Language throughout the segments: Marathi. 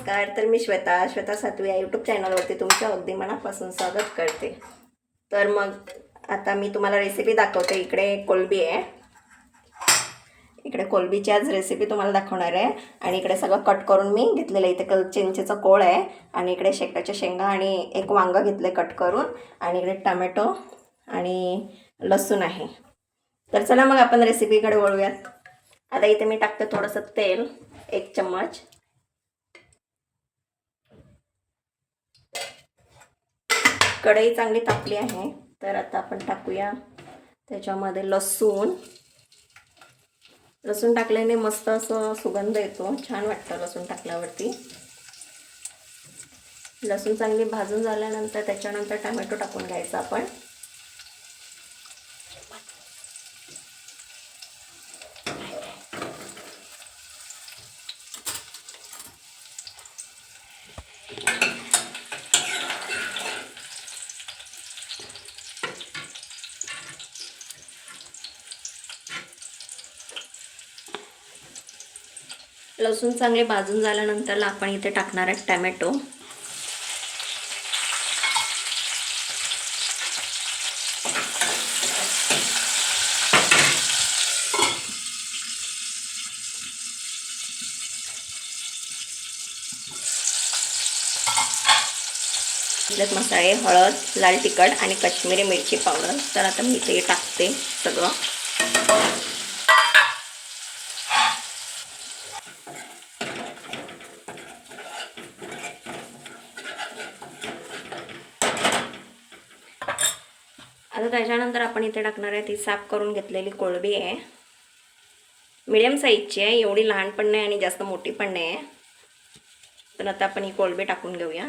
नमस्कार. तर मी श्वेता सातवी या यूट्यूब चॅनलवरती तुमच्या अगदी मनापासून स्वागत करते. तर मग आता मी तुम्हाला रेसिपी दाखवते. इकडे कोलबी आहे. इकडे कोलबीची आज रेसिपी तुम्हाला दाखवणार आहे. आणि इकडे सगळं कट करून मी घेतलेलं आहे. इथे चिंचेचा कोळ आहे आणि इकडे शेकाच्या शेंगा आणि एक वांगं घेतले कट करून आणि इकडे टमॅटो आणि लसूण आहे. तर चला मग आपण रेसिपीकडे वळूयात. आता इथे मी टाकते थोडंसं तेल, 1 चम्मच. कढई चांगली तापली आहे. तर आता आपण टाकूया त्याच्यामध्ये लसूण. लसूण टाकल्याने मस्त असं सुगंध येतो, छान वाटतं लसूण टाकल्यावरती. लसूण चांगली भाजून झाल्यानंतर त्याच्यानंतर टोमॅटो टाकून घ्यायचा आपण. लसूण चांगले भाजून झाल्यानंतर आपण इथे टाकणार आहे टोमॅटो. त्यात मसाले, हळद, लाल तिखट आणि काश्मीरी मिरची पावडर. तर आता मी ते टाकते सगळं. आता त्याच्यानंतर आपण इथे टाकणार आहे ती साफ करून घेतलेली कोळंबी आहे. मीडियम साईजची आहे, एवढी लहान पण नाही आणि जास्त मोठी पण नाही आहे. तर आता आपण ही कोळंबी टाकून घेऊया.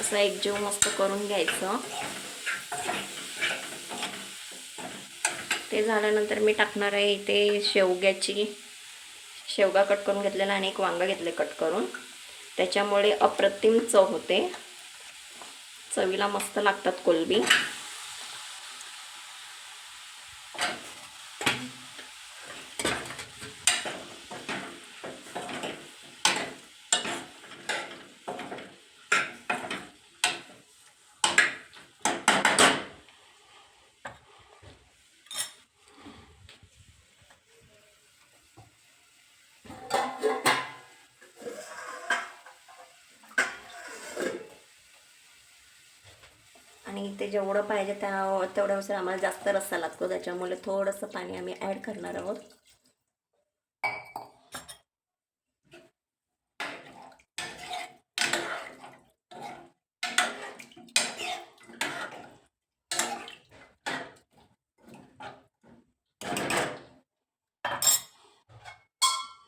असं एकजीव मस्त करून घ्यायचं. ते झाल्यानंतर मी टाकणार आहे इथे शेवगा कट करून घेतलेला आणि एक वांगा घेतले कट करून. त्याच्यामुळे अप्रतिम चव होते, चवीला मस्त लागतात कोलबी. आणि इथे जेवढं पाहिजे तेवढ्यानुसार आम्हाला जास्त रस्सा लागतो, त्याच्यामुळे थोडंसं पाणी आम्ही ॲड करणार आहोत.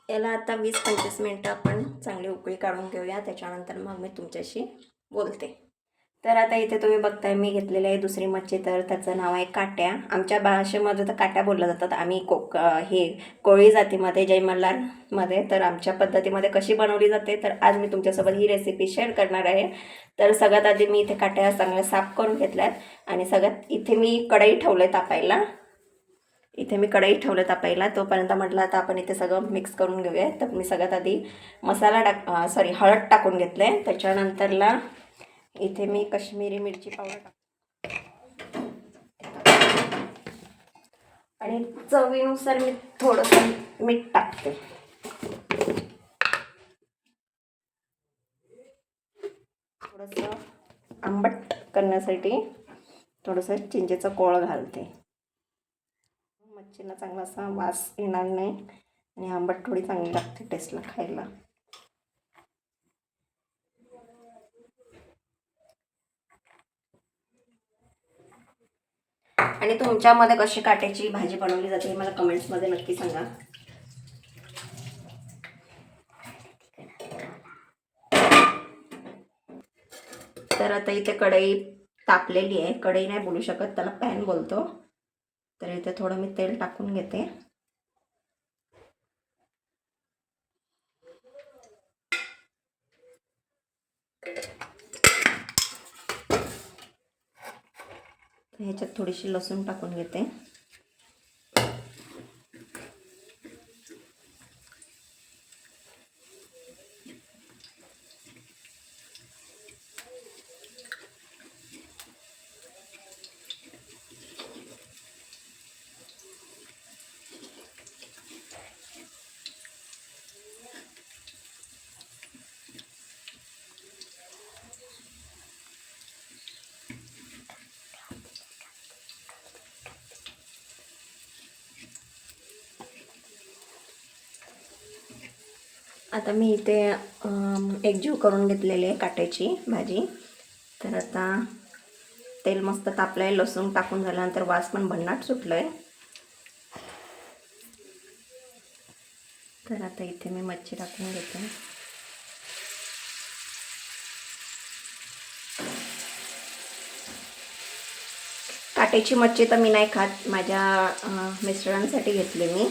याला आता 20-25 मिनटं आपण चांगली उकळी काढून घेऊया. त्याच्यानंतर मग मी तुमच्याशी बोलते. तर आता इथे तुम्ही बघताय मी घेतलेली आहे दुसरी मच्छी. तर त्याचं नाव आहे काट्या. आमच्या भाषेमध्ये तर काट्या बोलल्या जातात. आम्ही कोळी जातीमध्ये, जय मल्हारमध्ये, तर आमच्या पद्धतीमध्ये कशी बनवली जाते तर आज मी तुमच्यासोबत ही रेसिपी शेअर करणार आहे. तर सगळ्यात आधी मी इथे काट्या चांगल्या साफ करून घेतल्यात आणि सगळ्यात इथे मी कढई ठेवले तापायला. तोपर्यंत म्हटलं आता आपण इथे सगळं मिक्स करून घेऊया. तर मी सगळ्यात आधी हळद टाकून घेतले. त्याच्यानंतरला इथे मी काश्मीरी मिरची पावडर आणि चवीनुसार मी थोडंसं मीठ टाकते. थोडंसं आंबट करण्यासाठी थोडंसं चिंचेचा कोळ घालते. मच्छीला चांगला असा वास येणार नाही आणि आंबट थोडी चांगली लागते टेस्टला खायला. आणि तुमच्यामध्ये कशी काट्याची भाजी बनवली जाते हे मला कमेंट्समध्ये नक्की सांगा. तर आता इथे कढई तापलेली आहे. कढई नाही बोलू शकत, त्याला पॅन बोलतो. तर इथे थोडं मी तेल टाकून घेते. ह्याच्यात थोडीशी लसूण टाकून घेते. आता मी इथे एकजीव करून घेतलेली आहे काट्याची भाजी. तर आता तेल मस्त तापलं आहे, लसूण टाकून झाल्यानंतर वास पण भन्नाट सुटलं आहे. तर आता इथे मी मच्छी टाकून घेते. काट्याची मच्छी तर मी नाही खात, माझ्या मिस्टरांसाठी घेतली मी,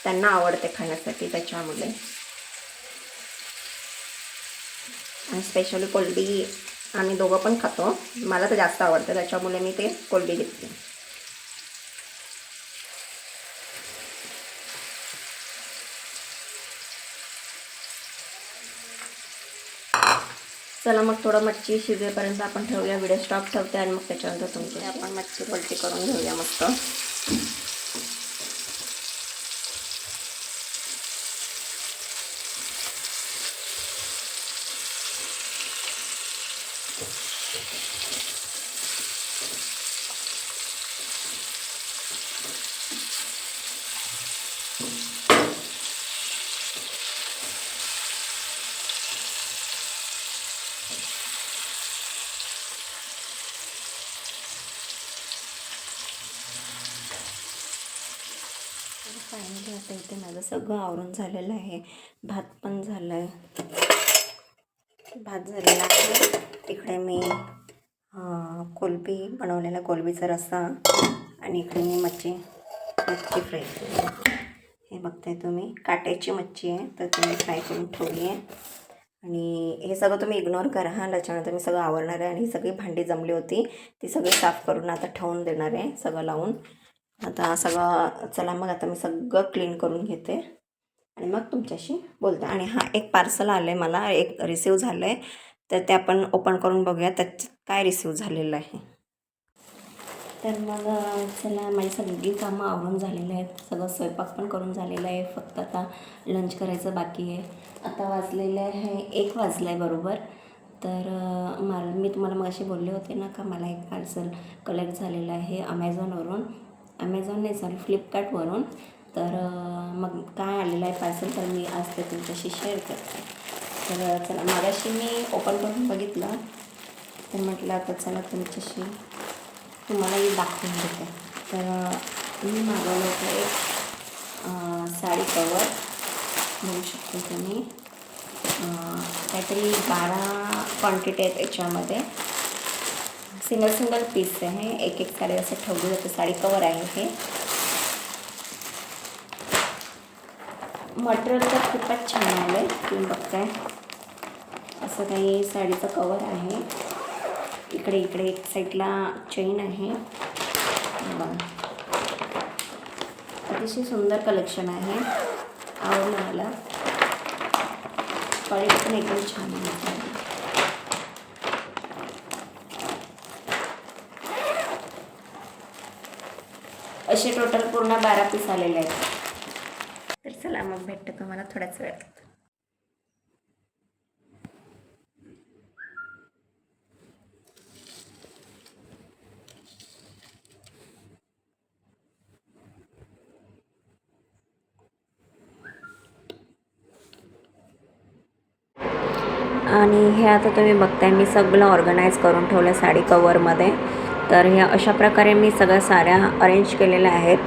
त्यांना आवडते खाण्यासाठी त्याच्यामुळे. आणि स्पेशली कोलंबी आम्ही दोघं पण खातो, मला तर जास्त आवडतं त्याच्यामुळे मी ते कोलंबी घेतली. चला मग थोडं मच्छी शिजेपर्यंत आपण ठेवूया, व्हिडिओ स्टॉप ठेवते आणि मग त्याच्यानंतर तुमची आपण मच्छी पलटी करून घेऊया मस्त. फायनली आता इथे माझं सगळं आवरून झालेलं आहे. भात पण झालं आहे, भात झालेला आहे. इकडे मी कोलंबी बनवलेला, कोलंबीचा रस्सा, आणि इकडे मी मच्छी फ्राय केली. हे बघताय तुम्ही, काट्याची मच्छी आहे तर तुम्ही फ्राय करून ठेवली आहे. आणि हे सगळं तुम्ही इग्नोर करा हां, त्याच्यानंतर मी सगळं आवरणार आहे. आणि ही सगळी भांडी जमली होती ती सगळी साफ करून आता ठेवून देणार आहे सगळं लावून. आता सगळं चला मग आता मी सगळं क्लीन करून घेते आणि मग तुमच्याशी बोलते. आणि हा एक पार्सल आलं आहे मला, एक रिसीव झालं आहे, तर ते आपण ओपन करून बघूया त्याच्यात काय रिसीव झालेलं आहे. तर मग चला, माझी सगळी कामं आवरून झालेली आहेत, सगळं स्वयंपाक पण करून झालेलं आहे, फक्त आता लंच करायचं बाकी आहे. आता वाजलेलं आहे 1 वाजलं आहे बरोबर. तर मी तुम्हाला मगाशी बोलले होते ना का मला एक पार्सल कलेक्ट झालेलं आहे अमेझॉनवरून, अमेझॉन नाही सॉरी फ्लिपकार्टवरून. तर मग काय आलेलं आहे पार्सल तर मी आज ते तुमच्याशी शेअर करते. तर चला, मागाशी मी ओपन करून बघितलं तर म्हटलं आता चला तुमच्याशी तुम्हालाही दाखवून देते. तर मी मागवलं होतं एक साडी कवर, बघू शकतो तुम्ही, काहीतरी 12 क्वांटिटी आहेत याच्यामध्ये, सिंगल पीस आहे, एक साडी असं ठेवली जाते. साडी कवर आहे हे. मटेरियल तर खूपच छान आलं आहे, तुम्ही बघताय असं काही साडीचं कवर आहे. इकडे एक साईडला चेन आहे बघा, अतिशय सुंदर कलेक्शन आहे, आवडलं मला. क्वालिटी पण एकदम छान आहे. असे टोटल पूर्ण 12 पीस आलेले आहेत. तर चला मग भेटतं तुम्हाला थोड्याच वेळात. आणि हे आता तुम्ही बघताय मी सगळं ऑर्गनाईज करून ठेवलं साडी कवरमध्ये. तर हे अशा प्रकारे मी सगळ्या साड्या अरेंज केलेल्या आहेत.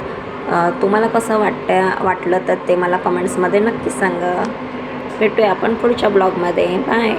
तुम्हाला कसं वाटलं तर ते मला कमेंट्समध्ये नक्की सांगा. भेटूया आपण पुढच्या ब्लॉगमध्ये. बाय.